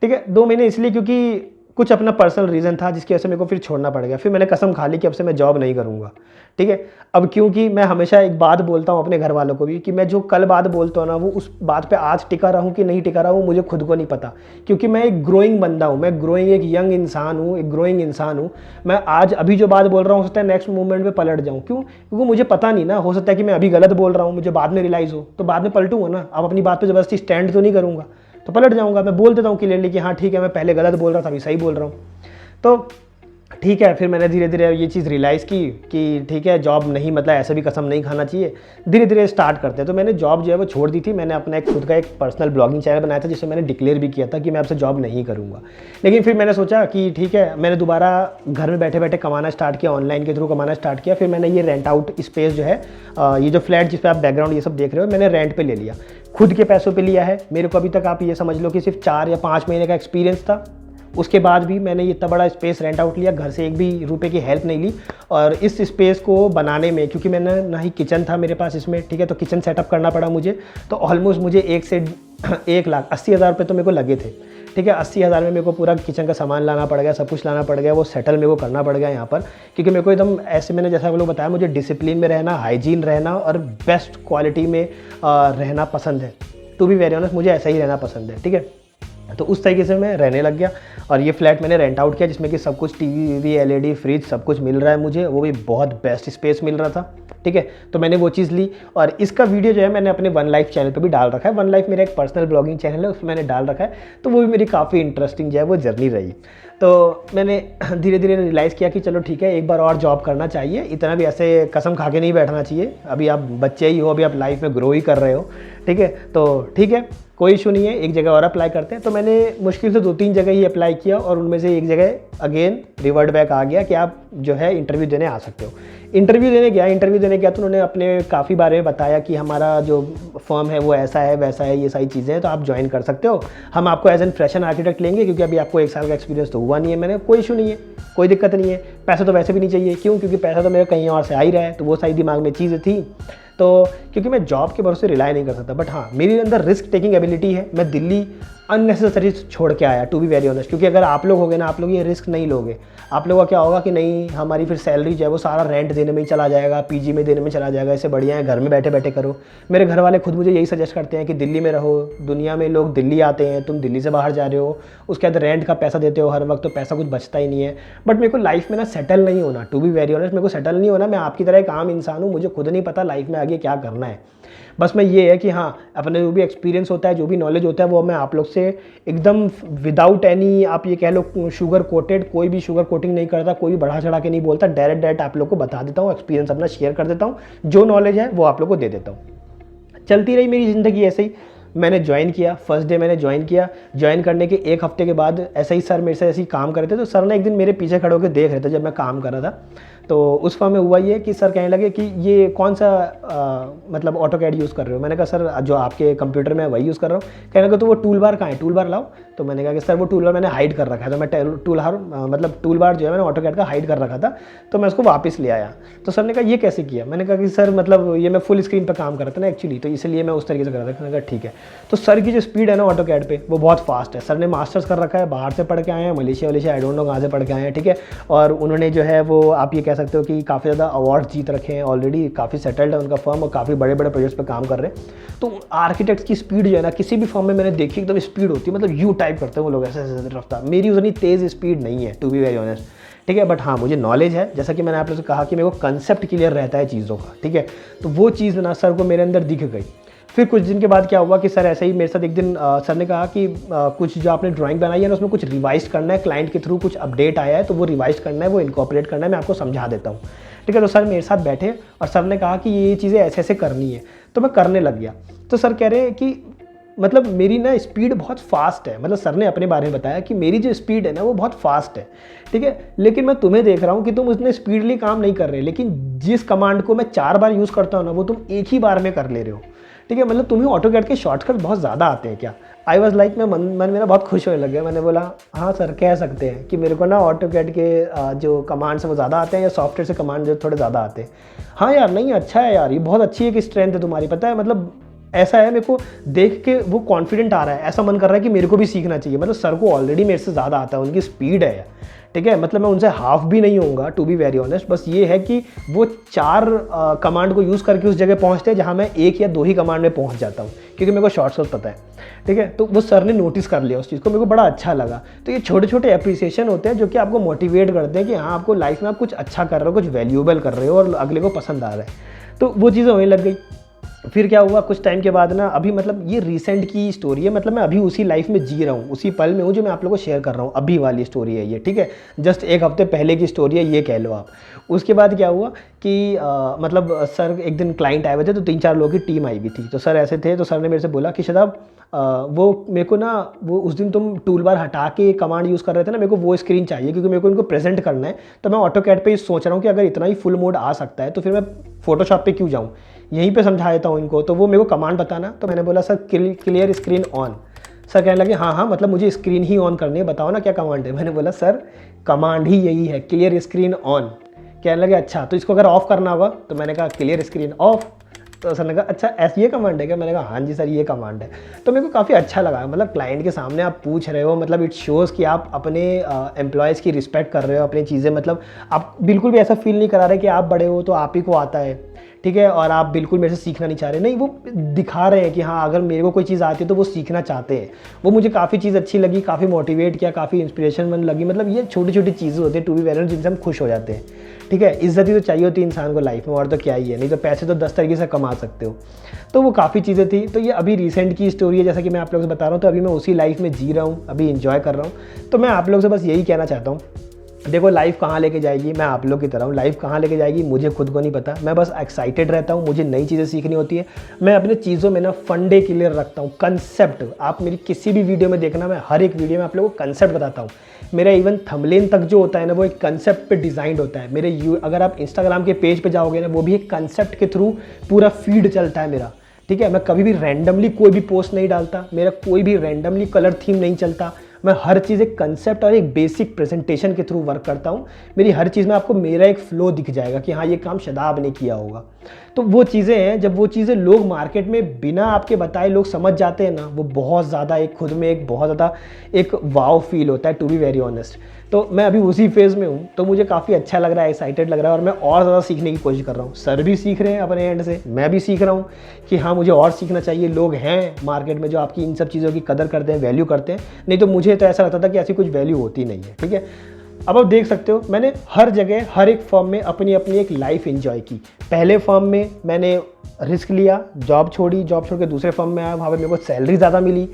ठीक है। 2 महीने इसलिए क्योंकि कुछ अपना पर्सनल रीज़न था, जिसकी वजह से मेरे को फिर छोड़ना पड़ गया। फिर मैंने कसम खा ली कि अब से मैं जॉब नहीं करूँगा, ठीक है। अब क्योंकि मैं हमेशा एक बात बोलता हूँ अपने घर वालों को भी कि मैं जो कल बात बोलता हूँ ना, वो उस बात पे आज टिका रहूँ कि नहीं टिका रहा हूँ मुझे खुद को नहीं पता, क्योंकि मैं एक ग्रोइंग बंदा हूँ, मैं ग्रोइंग एक यंग इंसान हूँ, एक ग्रोइंग इंसान हूँ। मैं आज अभी जो बात बोल रहा हूँ हो सकता है नेक्स्ट मूवमेंट में पलट जाऊँ। क्यों? क्योंकि मुझे पता नहीं ना, हो सकता है कि मैं अभी गलत बोल रहा हूँ, मुझे बाद में रियलाइज़ हो, तो बाद में पलटूंगा ना। अब अपनी बात पर ज़बरदस्ती स्टैंड तो नहीं करूँगा, तो पलट जाऊँगा। मैं बोल देता हूँ क्लियरली कि हाँ ठीक है, मैं पहले गलत बोल रहा था, अभी सही बोल रहा हूँ। तो ठीक है, फिर मैंने धीरे धीरे ये चीज़ रियलाइज़ की कि ठीक है, जॉब नहीं, मतलब ऐसे भी कसम नहीं खाना चाहिए, धीरे धीरे स्टार्ट करते हैं। तो मैंने जॉब जो है वो छोड़ दी थी। मैंने अपना एक खुद का एक पर्सनल ब्लॉगिंग चैनल बनाया था, जिसमें मैंने डिक्लेयर भी किया था कि मैं आपसे जॉब नहीं करूँगा। लेकिन फिर मैंने सोचा कि ठीक है, मैंने दोबारा घर में बैठे बैठे कमाना स्टार्ट किया, ऑनलाइन के थ्रू कमाना स्टार्ट किया। फिर मैंने ये रेंट आउट स्पेस जो है, ये जो फ्लैट जिस पर आप बैकग्राउंड ये सब देख रहे हो, मैंने रेंट पर ले लिया, खुद के पैसों पर लिया है। मेरे को अभी तक आप ये समझ लो कि सिर्फ 4 या 5 महीने का एक्सपीरियंस था। उसके बाद भी मैंने इतना बड़ा स्पेस रेंट आउट लिया, घर से एक भी रुपए की हेल्प नहीं ली। और इस स्पेस को बनाने में, क्योंकि मैंने ना ही किचन था मेरे पास इसमें, ठीक है, तो किचन सेटअप करना पड़ा मुझे। तो ऑलमोस्ट मुझे 1 से 1,80,000 रुपये तो मेरे को लगे थे, ठीक है। 80,000 में मेरे को पूरा किचन का सामान लाना पड़ गया, सब कुछ लाना पड़ गया, वो सेटल मेरे को करना पड़ गया यहाँ पर, क्योंकि मेरे को एकदम ऐसे, मैंने जैसा वो लोग बताया, मुझे डिसिप्लिन में रहना, हाइजीन रहना और बेस्ट क्वालिटी में रहना पसंद है। टू बी वेरी ऑनेस्ट, मुझे ऐसा ही रहना पसंद है, ठीक है। तो उस तरीके से मैं रहने लग गया। और ये फ्लैट मैंने रेंट आउट किया, जिसमें कि सब कुछ टीवी, एलईडी, फ्रिज सब कुछ मिल रहा है मुझे, वो भी बहुत बेस्ट स्पेस मिल रहा था, ठीक है। तो मैंने वो चीज़ ली और इसका वीडियो जो है मैंने अपने वन लाइफ चैनल पे भी डाल रखा है। वन लाइफ मेरा एक पर्सनल ब्लॉगिंग चैनल है, उसमें मैंने डाल रखा है। तो वो भी मेरी काफ़ी इंटरेस्टिंग जो है वो जर्नी रही। तो मैंने धीरे धीरे रियलाइज़ किया कि चलो ठीक है, एक बार और जॉब करना चाहिए, इतना भी ऐसे कसम खा के नहीं बैठना चाहिए। अभी आप बच्चे ही हो, अभी आप लाइफ में ग्रो ही कर रहे हो, ठीक है। तो ठीक है, कोई इशू नहीं है, एक जगह और अप्लाई करते हैं। तो मैंने मुश्किल से 2-3 जगह ही अप्लाई किया और उनमें से एक जगह अगेन रिवर्ट बैक आ गया कि आप जो है इंटरव्यू देने आ सकते हो। इंटरव्यू देने गया तो उन्होंने अपने काफ़ी बारे में बताया कि हमारा जो फर्म है वो ऐसा है वैसा है, ये सारी चीज़ें हैं, तो आप ज्वाइन कर सकते हो, हम आपको एज एन फ्रेशर आर्किटेक्ट लेंगे क्योंकि अभी आपको 1 साल का एक्सपीरियंस तो हुआ नहीं है। मैंने कोई इशू नहीं है, कोई दिक्कत नहीं है, पैसा तो वैसे भी नहीं चाहिए, क्यों, क्योंकि पैसा तो मेरा कहीं और से आ ही रहा है, तो वो सारी दिमाग में चीज़ें थी। तो क्योंकि मैं जॉब के भरोसे रिलाई नहीं कर सकता, बट हाँ मेरे अंदर रिस्क टेकिंग एबिलिटी है। मैं दिल्ली अननेसेसरी छोड़ के आया, टू बी वेरी ऑनेस्ट, क्योंकि अगर आप लोग होगे ना, आप लोग ये रिस्क नहीं लोगे, आप लोगों का क्या होगा कि नहीं हमारी फिर सैलरी जो है वो सारा रेंट देने में ही चला जाएगा, पीजी में देने में चला जाएगा, इससे बढ़िया है घर में बैठे बैठे करो। मेरे घर वाले खुद मुझे यही सजेस्ट करते हैं कि दिल्ली में रहो, दुनिया में लोग दिल्ली आते हैं, तुम दिल्ली से बाहर जा रहे हो, उसके बाद रेंट का पैसा देते हो हर वक्त, तो पैसा कुछ बचता ही नहीं है। बट मेरे को लाइफ में ना सेटल नहीं होना, टू बी वेरी ऑनेस्ट, मेरे को सेटल नहीं होना। मैं आपकी तरह एक आम इंसान हूँ, मुझे खुद नहीं पता लाइफ में आगे क्या करना है। बस मैं ये है कि हाँ अपने जो भी एक्सपीरियंस होता है, जो भी नॉलेज होता है, वो मैं आप लोग से एकदम विदाउट एनी, आप ये कह लो शुगर कोटेड, कोई भी शुगर कोटिंग नहीं करता, कोई भी बढ़ा चढ़ा के नहीं बोलता, डायरेक्ट आप लोग को बता देता हूँ, एक्सपीरियंस अपना शेयर कर देता हूँ, जो नॉलेज है वो आप लोग को दे देता हूँ। चलती रही मेरी ज़िंदगी ऐसे ही। मैंने ज्वाइन किया, फर्स्ट डे मैंने ज्वाइन किया, ज्वाइन करने के 1 हफ्ते के बाद ऐसे ही सर मेरे से ऐसे ही काम कर रहे थे, तो सर ने एक दिन मेरे पीछे खड़े होकर देख रहे थे जब मैं काम कर रहा था। तो उस फॉर्म में हुआ ये कि सर कहने लगे कि ये कौन सा मतलब ऑटोकैड यूज़ कर रहे हो। मैंने कहा सर जो आपके कंप्यूटर में वही यूज़ कर रहा हूँ। कहने लगे तो वो टूल बार कहाँ है, टूल बार लाओ। तो मैंने कहा कि सर वो टूल बार मैंने हाइड कर रखा है, तो मैं टूल बार जो है मैंने ऑटोकैड का हाइड कर रखा था, तो मैं उसको वापस ले आया। तो सर ने कहा ये कैसे किया। मैंने कहा कि सर मतलब ये मैं फुल स्क्रीन पर काम कर रहा था ना एक्चुअली, तो इसलिए मैं उस तरीके से कर रहा था। मैंने कहा ठीक है। तो सर की जो स्पीड है ना ऑटोकैड पे वो बहुत फास्ट है। सर ने मास्टर्स कर रखा है, बाहर से पढ़ के आए हैं, मलेशिया आई डोंट नो कहाँ से पढ़ के आए हैं, ठीक है। और उन्होंने जो है वो आप ये कह सकते हो कि काफ़ी ज़्यादा अवार्ड जीत रखे हैं ऑलरेडी, काफ़ी सेटल्ड है उनका फर्म और काफ़ी बड़े बड़े प्रोजेक्ट्स पे काम कर रहे हैं। तो आर्किटेक्ट्स की स्पीड जो है ना किसी भी फर्म में मैंने देखी एकदम स्पीड होती है, मतलब यू टाइप करते हैं वो लोग ऐसे रफ्तार। मेरी उतनी तेज़ स्पीड नहीं है टू बी वेरी ऑनेस्ट, ठीक है। बट हाँ मुझे नॉलेज है, जैसा कि मैंने आप लोगों से कहा कि मेरे को कंसेप्ट क्लियर रहता है चीज़ों का, ठीक है। तो वो चीज़ ना सर को मेरे अंदर दिख गई। फिर कुछ दिन के बाद क्या हुआ कि सर ऐसे ही मेरे साथ एक दिन सर ने कहा कि कुछ जो आपने ड्राइंग बनाई है ना उसमें कुछ रिवाइज करना है, क्लाइंट के थ्रू कुछ अपडेट आया है तो वो रिवाइज करना है, वो इनकॉर्पोरेट करना है, मैं आपको समझा देता हूँ, ठीक है। तो सर मेरे साथ बैठे और सर ने कहा कि ये चीज़ें ऐसे ऐसे करनी है, तो मैं करने लग गया। तो सर कह रहे हैं कि मतलब मेरी ना स्पीड बहुत फास्ट है, मतलब सर ने अपने बारे में बताया कि मेरी जो स्पीड है ना वो बहुत फास्ट है, ठीक है। लेकिन मैं तुम्हें देख रहा हूँ कि तुम उतने स्पीडली काम नहीं कर रहे, लेकिन जिस कमांड को मैं 4 बार यूज़ करता हूँ ना वो तुम एक ही बार में कर ले रहे हो, ठीक है। मतलब तुम्हें ऑटोकैड के शॉर्टकट बहुत ज़्यादा आते हैं क्या। आई वॉज लाइक, मैं मन मेरा बहुत खुश होने लग गया। मैंने बोला हाँ सर कह सकते हैं कि मेरे को ना ऑटोकैड के जो कमांड्स हैं वो ज़्यादा आते हैं, या सॉफ्टवेयर से कमांड जो थोड़े ज़्यादा आते हैं। हाँ यार नहीं अच्छा है यार, ये बहुत अच्छी एक स्ट्रेंथ है तुम्हारी, पता है मतलब ऐसा है, मेरे को देख के वो कॉन्फिडेंट आ रहा है, ऐसा मन कर रहा है कि मेरे को भी सीखना चाहिए। मतलब सर को ऑलरेडी मेरे से ज़्यादा आता है, उनकी स्पीड है, ठीक है। मतलब मैं उनसे हाफ भी नहीं होऊंगा टू बी वेरी ऑनेस्ट। बस ये है कि वो 4 कमांड को यूज़ करके उस जगह पहुंचते हैं जहां मैं 1 या 2 ही कमांड में पहुंच जाता हूं, क्योंकि मेरे को शॉर्टकट पता है, ठीक है। तो वो सर ने नोटिस कर लिया उस चीज़ को, मेरे को बड़ा अच्छा लगा। तो ये छोटे छोटे अप्रिसिएशन होते हैं जो कि आपको मोटिवेट करते हैं कि हाँ आपको लाइफ में आप कुछ अच्छा कर रहे हो, कुछ वैल्यूएबल कर रहे हो और अगले को पसंद आ रहा है। तो वो चीज़ें होने लग गई। फिर क्या हुआ कुछ टाइम के बाद ना, अभी मतलब ये रिसेंट की स्टोरी है, मतलब मैं अभी उसी लाइफ में जी रहा हूँ, उसी पल में हूँ जो मैं आप लोगों को शेयर कर रहा हूँ, अभी वाली स्टोरी है ये, ठीक है। जस्ट 1 हफ्ते पहले की स्टोरी है ये कह लो आप। उसके बाद क्या हुआ कि मतलब सर एक दिन क्लाइंट आए हुए थे, तो 3-4 लोगों की टीम आई हुई थी। तो सर ऐसे थे, तो सर ने मेरे से बोला कि शदाब वो मेरे को ना वो उस दिन तुम टूल बार हटा के कमांड यूज़ कर रहे थे ना, मेरे को वो स्क्रीन चाहिए क्योंकि मेरे को इनको प्रेजेंट करना है। तो मैं ऑटोकैड पे सोच रहा हूँ कि अगर इतना ही फुल मोड आ सकता है तो फिर मैं फोटोशॉप पे क्यों जाऊँ, यहीं पे समझा देता हूँ इनको। तो वो मेरे को कमांड बताना। तो मैंने बोला sir clear screen on. Sir कहने लगे हाँ मतलब मुझे स्क्रीन ही ऑन करनी है, बताओ ना क्या कमांड है। मैंने बोला सर कमांड ही यही है, क्लियर स्क्रीन ऑन। कहने लगे अच्छा तो इसको अगर ऑफ करना होगा। तो मैंने कहा क्लियर स्क्रीन ऑफ। तो सर ने कहा अच्छा ऐसी ये कमांड है क्या। मैंने कहा हाँ जी सर ये कमांड है। तो मेरे को काफ़ी अच्छा लगा, मतलब क्लाइंट के सामने आप पूछ रहे हो, मतलब इट शोज़ कि आप अपने एम्प्लॉयज़ की रिस्पेक्ट कर रहे हो, अपनी चीज़ें, मतलब आप बिल्कुल भी ऐसा फील नहीं करा रहे कि आप बड़े हो तो आप ही को आता है, ठीक है, और आप बिल्कुल मेरे से सीखना नहीं चाह रहे। नहीं, वो दिखा रहे हैं कि हाँ अगर मेरे को कोई चीज़ आती है तो वो सीखना चाहते हैं। वो मुझे काफ़ी चीज़ अच्छी लगी, काफ़ी मोटिवेट किया, काफ़ी इंस्पिरेशन मन लगी। मतलब ये छोटी छोटी चीज़ें होती है टू बी वेरी, जिनसे हम खुश हो जाते हैं, ठीक है। इज्जत ही तो चाहिए होती है इंसान को लाइफ में, और तो क्या ही है, नहीं तो पैसे तो 10 तरीके से कमा सकते हो। तो वो काफ़ी चीज़ें थी। तो ये अभी रिसेंट की स्टोरी है, जैसा कि मैं आप लोगों से बता रहा हूँ। तो अभी मैं उसी लाइफ में जी रहा हूँ, अभी इंजॉय कर रहा हूँ। तो मैं आप लोगों से बस यही कहना चाहता हूँ देखो लाइफ कहाँ लेके जाएगी, मैं आप लोग की तरह हूँ, लाइफ कहाँ लेके जाएगी मुझे खुद को नहीं पता। मैं बस एक्साइटेड रहता हूँ, मुझे नई चीज़ें सीखनी होती है। मैं अपने चीज़ों में ना फंडे क्लियर रखता हूँ, कंसेप्ट। आप मेरी किसी भी वीडियो में देखना, मैं हर एक वीडियो में आप लोगों को कंसेप्ट बताता हूँ। मेरा इवन थंबनेल तक जो होता है ना, वो एक कंसेप्ट पे डिज़ाइंड होता है। अगर आप इंस्टाग्राम के पेज पे जाओगे ना, वो भी एक कंसेप्ट के थ्रू पूरा फीड चलता है मेरा, ठीक है। मैं कभी भी रैंडमली कोई भी पोस्ट नहीं डालता, मेरा कोई भी रैंडमली कलर थीम नहीं चलता। मैं हर चीज़ एक कंसेप्ट और एक बेसिक प्रेजेंटेशन के थ्रू वर्क करता हूँ। मेरी हर चीज़ में आपको मेरा एक फ्लो दिख जाएगा कि हाँ ये काम शादाब ने किया होगा। तो वो चीज़ें हैं, जब वो चीज़ें लोग मार्केट में बिना आपके बताए लोग समझ जाते हैं ना, वो बहुत ज़्यादा एक खुद में एक बहुत ज़्यादा एक वाव फील होता है, टू बी वेरी ऑनेस्ट। तो मैं अभी उसी फेज़ में हूँ, तो मुझे काफ़ी अच्छा लग रहा है, एक्साइटेड लग रहा है, और मैं और ज़्यादा सीखने की कोशिश कर रहा हूँ। सर भी सीख रहे हैं अपने एंड से, मैं भी सीख रहा हूँ कि हाँ मुझे और सीखना चाहिए। लोग हैं मार्केट में जो आपकी इन सब चीज़ों की कदर करते हैं, वैल्यू करते हैं। नहीं तो मुझे तो ऐसा लगता था कि ऐसी कुछ वैल्यू होती नहीं है, ठीक है। अब आप देख सकते हो, मैंने हर जगह हर एक फर्म में अपनी अपनी एक लाइफ एंजॉय की। पहले फर्म में मैंने रिस्क लिया, जॉब छोड़ी, जॉब छोड़ के दूसरे फर्म में आया, वहाँ पे मेरे को सैलरी ज़्यादा मिली।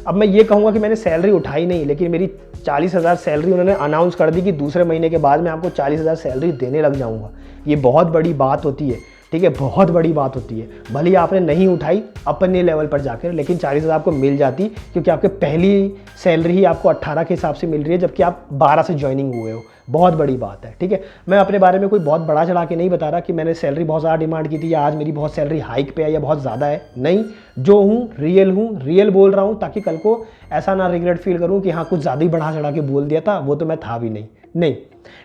अब मैं ये कहूँगा कि मैंने सैलरी उठाई नहीं, लेकिन मेरी 40,000 सैलरी उन्होंने अनाउंस कर दी कि दूसरे महीने के बाद मैं आपको 40,000 सैलरी देने लग जाऊँगा। ये बहुत बड़ी बात होती है, ठीक है, बहुत बड़ी बात होती है। भले ही आपने नहीं उठाई अपने लेवल पर जाकर, लेकिन 40,000 आपको मिल जाती, क्योंकि आपके पहली सैलरी ही आपको 18 के हिसाब से मिल रही है, जबकि आप 12 से ज्वाइनिंग हुए हो। बहुत बड़ी बात है, ठीक है। मैं अपने बारे में कोई बहुत बड़ा चढ़ा के नहीं बता रहा कि मैंने सैलरी बहुत ज़्यादा डिमांड की थी या आज मेरी बहुत सैलरी हाइक पे है या बहुत ज़्यादा है। नहीं, जो हूँ रियल बोल रहा हूँ, ताकि कल को ऐसा ना रिग्रेट फील करूँ कि हाँ कुछ ज़्यादा ही बढ़ा चढ़ा के बोल दिया था, वो तो मैं था भी नहीं,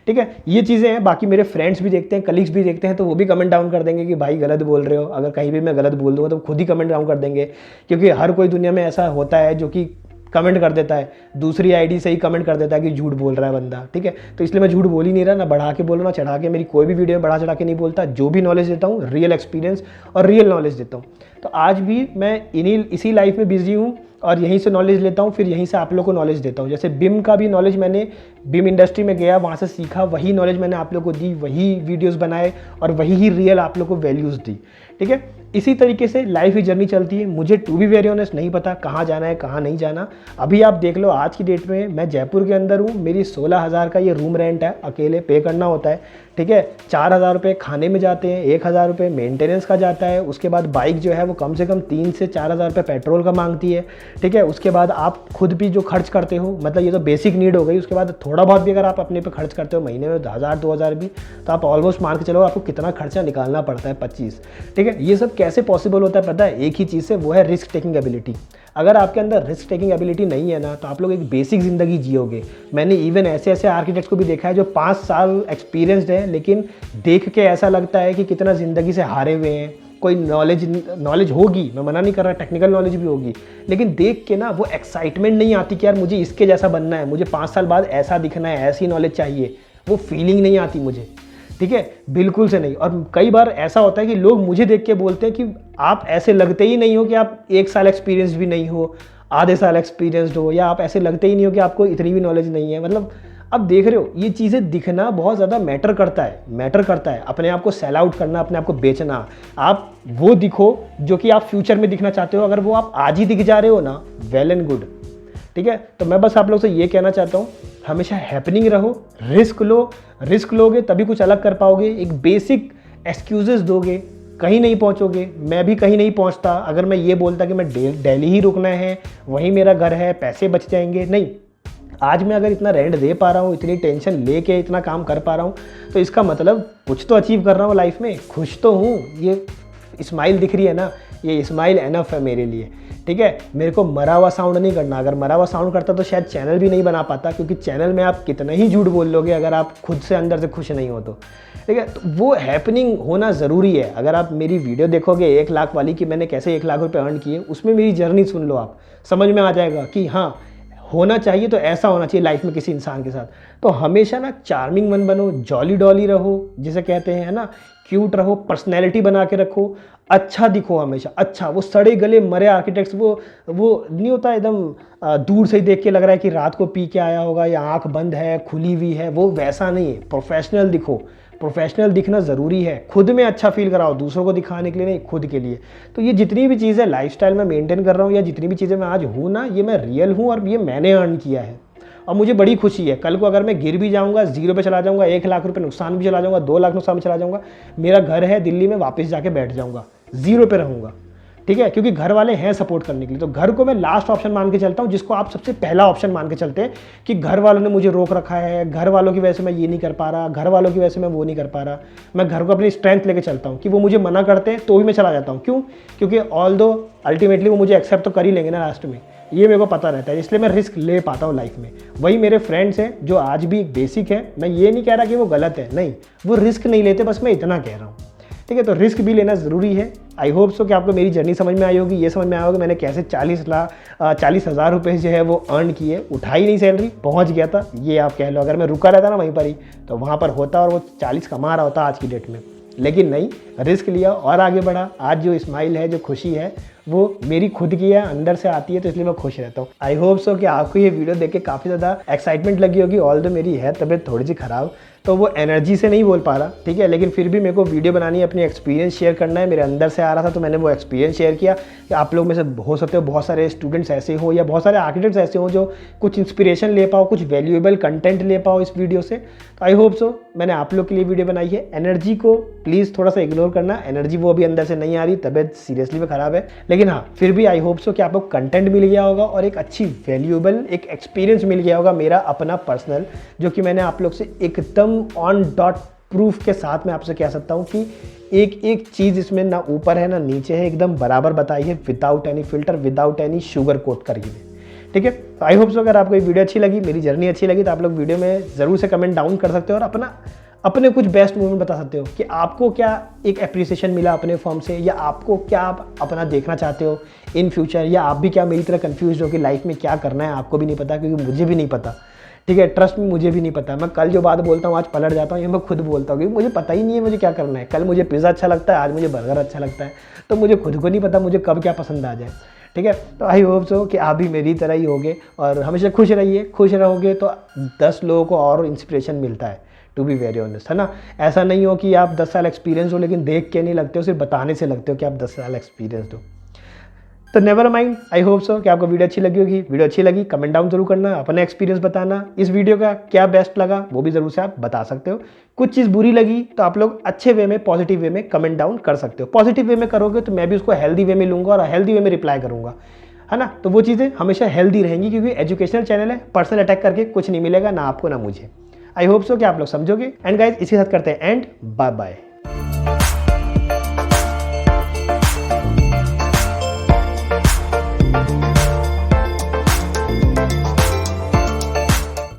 ठीक है। ये चीज़ें हैं। बाकी मेरे फ्रेंड्स भी देखते हैं, कलीग्स भी देखते हैं, तो वो भी कमेंट डाउन कर देंगे कि भाई गलत बोल रहे हो। अगर कहीं भी मैं गलत बोल दूँगा तो खुद ही कमेंट डाउन कर देंगे, क्योंकि हर कोई दुनिया में ऐसा होता है जो कि कमेंट कर देता है, दूसरी आईडी से ही कमेंट कर देता है कि झूठ बोल रहा है बंदा, ठीक है। तो इसलिए मैं झूठ बोल ही नहीं रहा, ना बढ़ा के बोल रहा, ना चढ़ा के। मेरी कोई भी वीडियो में बढ़ा चढ़ा के नहीं बोलता। जो भी नॉलेज देता हूँ रियल एक्सपीरियंस और रियल नॉलेज देता हूँ। तो आज भी मैं इसी लाइफ में बिजी हूँ और यहीं से नॉलेज लेता हूँ, फिर यहीं से आप लोग को नॉलेज देता हूँ। जैसे बिम का भी नॉलेज मैंने बिम इंडस्ट्री में गया, वहाँ से सीखा, वही नॉलेज मैंने आप लोग को दी, वही वीडियोस बनाए और वही ही रियल आप लोग को वैल्यूज़ दी, ठीक है। इसी तरीके से लाइफ की जर्नी चलती है। मुझे टू बी वेरी ऑनेस्ट नहीं पता कहाँ जाना है कहाँ नहीं जाना। अभी आप देख लो, आज की डेट में मैं जयपुर के अंदर हूँ, मेरी 16,000 का ये रूम रेंट है, अकेले पे करना होता है, ठीक है। 4,000 रुपये खाने में जाते हैं, 1,000 रुपये मेंटेनेंस का जाता है। उसके बाद बाइक जो है वो कम से कम 3 से 4,000 रुपये पेट्रोल का मांगती है, ठीक है। उसके बाद आप खुद भी जो खर्च करते हो, मतलब ये तो बेसिक नीड हो गई। उसके बाद थोड़ा बहुत भी अगर आप अपने पे खर्च करते हो महीने में 1,000-2,000 भी, तो आप ऑलमोस्ट मान के चलो आपको कितना खर्चा निकालना पड़ता है, 25, ठीक है। ये सब कैसे पॉसिबल होता है पता है? एक ही चीज़ से, वो है रिस्क टेकिंग एबिलिटी। अगर आपके अंदर रिस्क टेकिंग एबिलिटी नहीं है ना, तो आप लोग एक बेसिक ज़िंदगी जियोगे। मैंने इवन ऐसे आर्किटेक्ट्स को भी देखा है जो 5 साल एक्सपीरियंसड है, लेकिन देख के ऐसा लगता है कि कितना ज़िंदगी से हारे हुए हैं। कोई नॉलेज होगी, मैं मना नहीं कर रहा, टेक्निकल नॉलेज भी होगी, लेकिन देख के ना वो एक्साइटमेंट नहीं आती कि यार मुझे इसके जैसा बनना है, मुझे 5 साल बाद ऐसा दिखना है, ऐसी नॉलेज चाहिए। वो फीलिंग नहीं आती मुझे, ठीक है, बिल्कुल से नहीं। और कई बार ऐसा होता है कि लोग मुझे देख के बोलते हैं कि आप ऐसे लगते ही नहीं हो कि आप 1 साल एक्सपीरियंस भी नहीं हो, आधे साल एक्सपीरियंसड हो, या आप ऐसे लगते ही नहीं हो कि आपको इतनी भी नॉलेज नहीं है। मतलब अब देख रहे हो, ये चीज़ें दिखना बहुत ज़्यादा मैटर करता है। अपने आप को सेल आउट करना, अपने आप को बेचना। आप वो दिखो जो कि आप फ्यूचर में दिखना चाहते हो। अगर वो आप आज ही दिख जा रहे हो ना, वेल एंड गुड, ठीक है। तो मैं बस आप लोग से ये कहना चाहता हूँ, हमेशा हैपनिंग रहो, रिस्क लोगे तभी कुछ अलग कर पाओगे। एक बेसिक एक्सक्यूजेस दोगे, कहीं नहीं पहुँचोगे। मैं भी कहीं नहीं पहुँचता अगर मैं ये बोलता कि मैं दिल्ली ही रुकना है, वहीं मेरा घर है, पैसे बच जाएंगे। नहीं, आज मैं अगर इतना रेंट दे पा रहा हूँ, इतनी टेंशन लेके इतना काम कर पा रहा हूँ, तो इसका मतलब कुछ तो अचीव कर रहा हूँ लाइफ में, खुश तो हूँ। ये स्माइल दिख रही है ना, ये स्माइल एनफ है मेरे लिए, ठीक है। मेरे को मरा हुआ साउंड नहीं करना। अगर मरा हुआ साउंड करता तो शायद चैनल भी नहीं बना पाता, क्योंकि चैनल में आप कितना ही झूठ बोल लोगे अगर आप खुद से अंदर से खुश नहीं हो तो, ठीक है। तो वो हैपनिंग होना ज़रूरी है। अगर आप मेरी वीडियो देखोगे 1 लाख वाली कि मैंने कैसे 1 लाख रुपये अर्न किए, उसमें मेरी जर्नी सुन लो, आप समझ में आ जाएगा कि हाँ होना चाहिए तो ऐसा होना चाहिए लाइफ में किसी इंसान के साथ। तो हमेशा ना चार्मिंग मन बनो, जॉली डॉली रहो, जिसे कहते हैं ना, क्यूट रहो, पर्सनैलिटी बना के रखो, अच्छा दिखो हमेशा, अच्छा। वो सड़े गले मरे आर्किटेक्ट्स, वो नहीं होता एकदम दूर से ही देख के लग रहा है कि रात को पी के आया होगा या आंख बंद है, खुली हुई है, वो वैसा नहीं है। प्रोफेशनल दिखो, प्रोफेशनल दिखना ज़रूरी है। खुद में अच्छा फील कराओ, दूसरों को दिखाने के लिए नहीं, खुद के लिए। तो ये जितनी भी चीज़ें लाइफस्टाइल में मेंटेन कर रहा हूँ या जितनी भी चीज़ें मैं आज हूँ ना, ये मैं रियल हूँ और ये मैंने अर्न किया है। और मुझे बड़ी खुशी है, कल को अगर मैं गिर भी जाऊँगा, ज़ीरो पे चला जाऊँगा, 1 लाख रुपये नुकसान भी चला जाऊँगा, 2 लाख नुकसान में चला जाऊँगा, मेरा घर है दिल्ली में, वापस जाके बैठ जाऊँगा, ज़ीरो पे रहूँगा, ठीक है, क्योंकि घर वाले हैं सपोर्ट करने के लिए। तो घर को मैं लास्ट ऑप्शन मान के चलता हूँ, जिसको आप सबसे पहला ऑप्शन मान के चलते हैं कि घर वालों ने मुझे रोक रखा है, घर वालों की वजह से मैं ये नहीं कर पा रहा, घर वालों की वजह से मैं वो नहीं कर पा रहा। मैं घर को अपनी स्ट्रेंथ लेके चलता हूँ कि वो मुझे मना करते हैं तो भी मैं चला जाता हूँ। क्यों? क्योंकि ऑल दो अल्टीमेटली वो मुझे एक्सेप्ट तो कर ही लेंगे ना लास्ट में, ये मेरे को पता रहता है, इसलिए मैं रिस्क ले पाता हूँ लाइफ में। वही मेरे फ्रेंड्स हैं जो आज भी बेसिक है, मैं ये नहीं कह रहा कि वो गलत है, नहीं, वो रिस्क नहीं लेते, बस मैं इतना कह रहा हूँ, ठीक है। तो रिस्क भी लेना ज़रूरी है। आई होप सो कि आपको मेरी जर्नी समझ में आई होगी, ये समझ में आया होगा मैंने कैसे 40,000 रुपये जो है वो अर्न किए, उठाई नहीं सैलरी, पहुंच गया था, ये आप कह लो। अगर मैं रुका रहता ना वहीं पर ही, तो वहाँ पर होता और वो 40 कमा रहा होता आज की डेट में, लेकिन नहीं, रिस्क लिया और आगे बढ़ा। आज जो स्माइल है, जो खुशी है, वो मेरी खुद की है, अंदर से आती है, तो इसलिए मैं खुश रहता हूँ। आई होप सो कि आपको ये वीडियो देख के काफ़ी ज़्यादा एक्साइटमेंट लगी होगी। ऑल दो मेरी है तबीयत थोड़ी सी ख़राब, तो वो एनर्जी से नहीं बोल पा रहा, ठीक है, लेकिन फिर भी मेरे को वीडियो बनानी है, अपनी एक्सपीरियंस शेयर करना है, मेरे अंदर से आ रहा था तो मैंने वो एक्सपीरियंस शेयर किया। कि आप लोग में से हो सकते हो बहुत सारे स्टूडेंट्स ऐसे हो या बहुत सारे आर्किटेक्ट्स ऐसे हो जो कुछ इंस्पिरेशन ले पाओ, कुछ वैल्यूएबल कंटेंट ले पाओ इस वीडियो से। तो आई होप सो मैंने आप लोग के लिए वीडियो बनाई है। एनर्जी को प्लीज़ थोड़ा सा इग्नोर करना, एनर्जी वो अभी अंदर से नहीं आ रही, तबीयत सीरियसली में ख़राब है, लेकिन हाँ फिर भी आई होप सो कि आपको कंटेंट मिल गया होगा और एक अच्छी वैल्यूएबल एक एक्सपीरियंस मिल गया होगा मेरा अपना पर्सनल, जो कि मैंने आप लोग से एकदम ऑन डॉट प्रूफ के साथ मैं आपसे कह सकता हूँ कि एक एक चीज़ इसमें ना ऊपर है ना नीचे है, एकदम बराबर बताई है, without any filter, without any sugar coat करी है, ठीक है। तो आई होप सो अगर आपको ये वीडियो अच्छी लगी, मेरी जर्नी अच्छी लगी, तो आप लोग वीडियो में ज़रूर से कमेंट डाउन कर सकते हो और अपने कुछ बेस्ट मूवमेंट बता सकते हो कि आपको क्या एक एप्रिसिएशन मिला अपने फॉर्म से, या आपको क्या आप अपना देखना चाहते हो इन फ्यूचर, या आप भी क्या मेरी तरह कंफ्यूज हो कि लाइफ में क्या करना है, आपको भी नहीं पता, क्योंकि मुझे भी नहीं पता, ठीक है। ट्रस्ट में मुझे भी नहीं पता, मैं कल जो बात बोलता हूँ आज पलट जाता हूँ, ये मैं खुद बोलता हूँ, क्योंकि मुझे पता ही नहीं है मुझे क्या करना है। कल मुझे पिज़्ज़ा अच्छा लगता है, आज मुझे बर्गर अच्छा लगता है, तो मुझे खुद को नहीं पता मुझे कब क्या पसंद आ जाए, ठीक है। तो आई होप सो कि आप भी मेरी तरह ही होगे और हमेशा खुश रहिए। खुश रहोगे तो 10 लोगों को और इंस्पिरेशन मिलता है, टू बी वेरी ऑनेस्ट, है ना। ऐसा नहीं हो कि आप 10 साल एक्सपीरियंस हो लेकिन देख के नहीं लगते हो, सिर्फ बताने से लगते हो कि आप 10 साल एक्सपीरियंस हो। तो never mind, I hope so कि आपको वीडियो अच्छी लगी होगी। वीडियो अच्छी लगी कमेंट डाउन जरूर करना, अपना एक्सपीरियंस बताना, इस वीडियो का क्या बेस्ट लगा वो भी ज़रूर से आप बता सकते हो। कुछ चीज़ बुरी लगी तो आप लोग अच्छे वे में, पॉजिटिव वे में कमेंट डाउन कर सकते हो। पॉजिटिव वे में करोगे तो मैं भी उसको हेल्दी वे में लूँगा और हेल्दी वे में रिप्लाई करूँगा, है ना। तो वो चीज़ें हमेशा हेल्दी रहेंगी, क्योंकि एजुकेशनल चैनल है, पर्सनल अटैक करके कुछ नहीं मिलेगा, ना आपको ना मुझे। आई होप सो कि आप लोग समझोगे। एंड गाइज इसी के साथ करते हैं एंड, बाय बाय।